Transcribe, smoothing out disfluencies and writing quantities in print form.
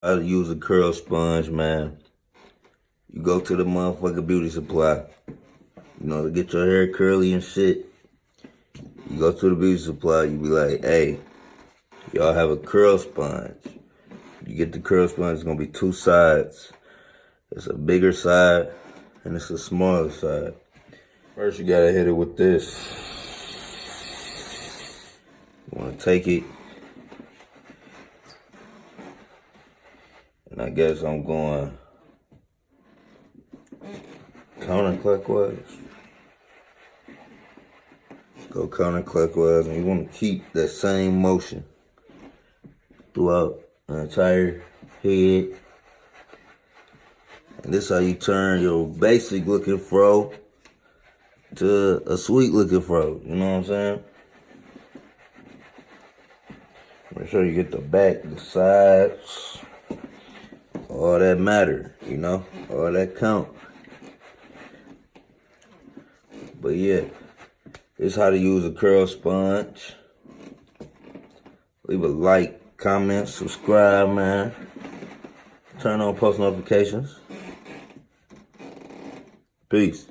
How to use a curl sponge, man. You go to the motherfucking beauty supply, to get your hair curly and shit. You go to the beauty supply, you be like, hey, y'all have a curl sponge. You get the curl sponge, it's gonna be two sides. It's a bigger side and it's a smaller side. First, you gotta hit it with this. You wanna take it. And I guess I'm going counterclockwise. Go counterclockwise, and you want to keep that same motion throughout the entire head. And this is how you turn your basic looking fro to a sweet looking fro. You know what I'm saying? Make sure you get the back, the sides, all that matter, all that count. But yeah, this is how to use a curl sponge. Leave a like, comment, subscribe, man. Turn on post notifications. Peace.